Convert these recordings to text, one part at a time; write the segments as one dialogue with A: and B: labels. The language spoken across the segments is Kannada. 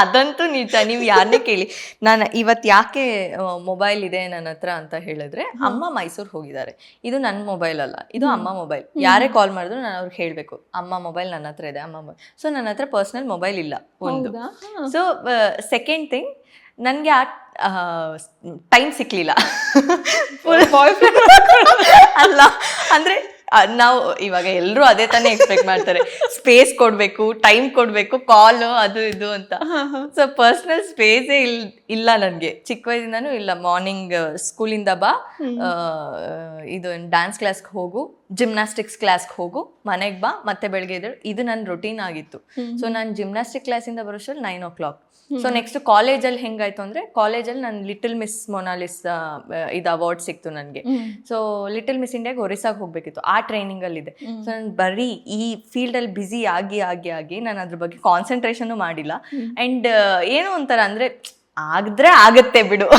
A: ಅದಂತೂ ನಿಜ. ನೀವು ಯಾರನ್ನೇ ಕೇಳಿ, ನಾನು ಇವತ್ತು ಯಾಕೆ ಮೊಬೈಲ್ ಇದೆ ನನ್ನ ಹತ್ರ ಅಂತ ಹೇಳಿದ್ರೆ, ಅಮ್ಮ ಮೈಸೂರು ಹೋಗಿದ್ದಾರೆ, ಇದು ನನ್ನ ಮೊಬೈಲ್ ಅಲ್ಲ, ಇದು ಅಮ್ಮ ಮೊಬೈಲ್. ಯಾರೇ ಕಾಲ್ ಮಾಡಿದ್ರು ನಾನು ಅವ್ರಿಗೆ ಹೇಳಬೇಕು, ಅಮ್ಮ ಮೊಬೈಲ್ ನನ್ನ ಹತ್ರ ಇದೆ, ಅಮ್ಮ ಮೊಬೈಲ್. ಸೊ ನನ್ನ ಹತ್ರ ಪರ್ಸ್ನಲ್ ಮೊಬೈಲ್ ಇಲ್ಲ ಒಂದು. ಸೊ ಸೆಕೆಂಡ್ ಥಿಂಗ್, ನನಗೆ ಆ ಟೈಮ್ ಸಿಕ್ಕಲಿಲ್ಲ. ಅಲ್ಲ ಅಂದರೆ ನಾವು ಇವಾಗ ಎಲ್ಲರೂ ಅದೇ ತಾನೇ ಎಕ್ಸ್ಪೆಕ್ಟ್ ಮಾಡ್ತಾರೆ, ಸ್ಪೇಸ್ ಕೊಡಬೇಕು, ಟೈಮ್ ಕೊಡಬೇಕು, ಕಾಲು ಅದು ಇದು ಅಂತ. ಸೊ ಪರ್ಸ್ನಲ್ ಸ್ಪೇಸೇ ಇಲ್ಲ ನನಗೆ, ಚಿಕ್ಕ ವಯಸ್ಸಿಂದನೂ ಇಲ್ಲ. ಮಾರ್ನಿಂಗ್ ಸ್ಕೂಲಿಂದ ಬಾ, ಇದು ಡ್ಯಾನ್ಸ್ ಕ್ಲಾಸ್ಗೆ ಹೋಗು, ಜಿಮ್ನಾಸ್ಟಿಕ್ಸ್ ಕ್ಲಾಸ್ಗೆ ಹೋಗು, ಮನೆಗೆ ಬಾ, ಮತ್ತೆ ಬೆಳಗ್ಗೆ ಎದ್ದು, ಇದು ನನ್ನ ರೊಟೀನ್ ಆಗಿತ್ತು. ಸೊ ನಾನು ಜಿಮ್ನಾಸ್ಟಿಕ್ ಕ್ಲಾಸಿಂದ ಬರೋಷ್ಟರಲ್ಲಿ 9 o'clock. ಸೊ ನೆಕ್ಸ್ಟ್ ಕಾಲೇಜಲ್ಲಿ ಹೆಂಗಾಯ್ತು ಅಂದರೆ, ಕಾಲೇಜಲ್ಲಿ ನಾನು ಲಿಟಲ್ ಮಿಸ್ ಮೊನಾಲಿಸ್ ಇದು ಅವಾರ್ಡ್ ಸಿಕ್ತು ನನಗೆ. ಸೊ ಲಿಟಲ್ ಮಿಸ್ ಇಂಡಿಯಾಗೆ ಒರಿಸ್ಸಾಗೆ ಹೋಗ್ಬೇಕಿತ್ತು, ಆ ಟ್ರೈನಿಂಗಲ್ಲಿದೆ. ಸೊ ನಾನು ಬರೀ ಈ ಫೀಲ್ಡಲ್ಲಿ ಬ್ಯುಸಿ ಆಗಿ ನಾನು ಅದ್ರ ಬಗ್ಗೆ ಕಾನ್ಸಂಟ್ರೇಷನ್ನು ಮಾಡಿಲ್ಲ. ಆ್ಯಂಡ್ ಏನೋ ಒಂಥರ ಅಂದರೆ ಆಗಿದ್ರೆ ಆಗತ್ತೆ ಬಿಡು.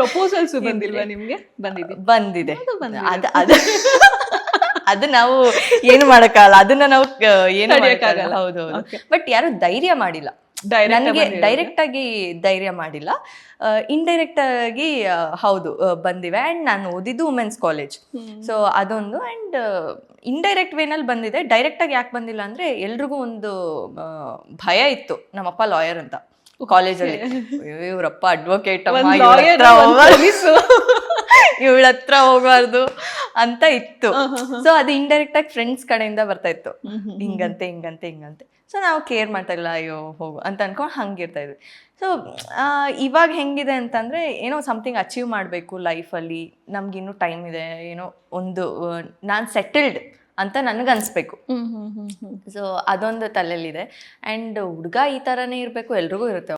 B: ಪ್ರಪೋಸಲ್ಸ್ ಬಂದಿಲ್ವಾ ನಿಮಗೆ?
A: ಬಂದಿದೆ. ಅದು ನಾವು ಏನು ಮಾಡೋಕ್ಕಾಗಲ್ಲ, ಅದನ್ನ ನಾವು ಏನು ಮಾಡೋಕ್ಕಾಗಲ್ಲ. ಹೌದು. ಬಟ್ ಯಾರು ಧೈರ್ಯ ಮಾಡಿಲ್ಲ ನನಗೆ, ಡೈರೆಕ್ಟ್ ಆಗಿ ಧೈರ್ಯ ಮಾಡಿಲ್ಲ. ಇಂಡೈರೆಕ್ಟ್ ಆಗಿ ಹೌದು ಬಂದಿವೆ. ಆ್ಯಂಡ್ ನಾನು ಓದಿದ್ದು ವುಮೆನ್ಸ್ ಕಾಲೇಜ್, ಸೊ ಅದೊಂದು. ಆ್ಯಂಡ್ ಇಂಡೈರೆಕ್ಟ್ ವೇನಲ್ಲಿ ಬಂದಿದೆ. ಡೈರೆಕ್ಟಾಗಿ ಯಾಕೆ ಬಂದಿಲ್ಲ ಅಂದರೆ, ಎಲ್ರಿಗೂ ಒಂದು ಭಯ ಇತ್ತು, ನಮ್ಮಪ್ಪ ಲಾಯರ್ ಅಂತ ಕಾಲೇಜಲ್ಲಿ. ಇವರಪ್ಪ ಅಡ್ವೊಕೇಟ್, ಇವಳ ಹತ್ರ ಹೋಗಬಾರ್ದು ಅಂತ ಇತ್ತು. ಸೊ ಅದು ಇಂಡೈರೆಕ್ಟ್ ಆಗಿ ಫ್ರೆಂಡ್ಸ್ ಕಡೆಯಿಂದ ಬರ್ತಾ ಇತ್ತು, ಹಿಂಗಂತೆ. ಸೊ ನಾವು ಕೇರ್ ಮಾಡ್ತಾ ಇಲ್ಲ, ಅಯ್ಯೋ ಹೋಗು ಅಂತ ಅನ್ಕೊಂಡು ಹಂಗಿರ್ತಾ ಇದ್ವಿ. ಸೊ ಇವಾಗ ಹೆಂಗಿದೆ ಅಂತಂದರೆ, ಏನೋ ಸಮಥಿಂಗ್ ಅಚೀವ್ ಮಾಡಬೇಕು ಲೈಫಲ್ಲಿ, ನಮಗಿನ್ನೂ ಟೈಮ್ ಇದೆ, ಏನೋ ಒಂದು ನಾನು ಸೆಟಲ್ಡ್ ಅಂತ ನನಗೆ ಅನಿಸ್ಬೇಕು. ಸೊ ಅದೊಂದು ತಲೆಯಲ್ಲಿದೆ. ಆ್ಯಂಡ್ ಹುಡುಗ ಈ ಥರನೇ ಇರಬೇಕು, ಎಲ್ರಿಗೂ ಇರುತ್ತೆ.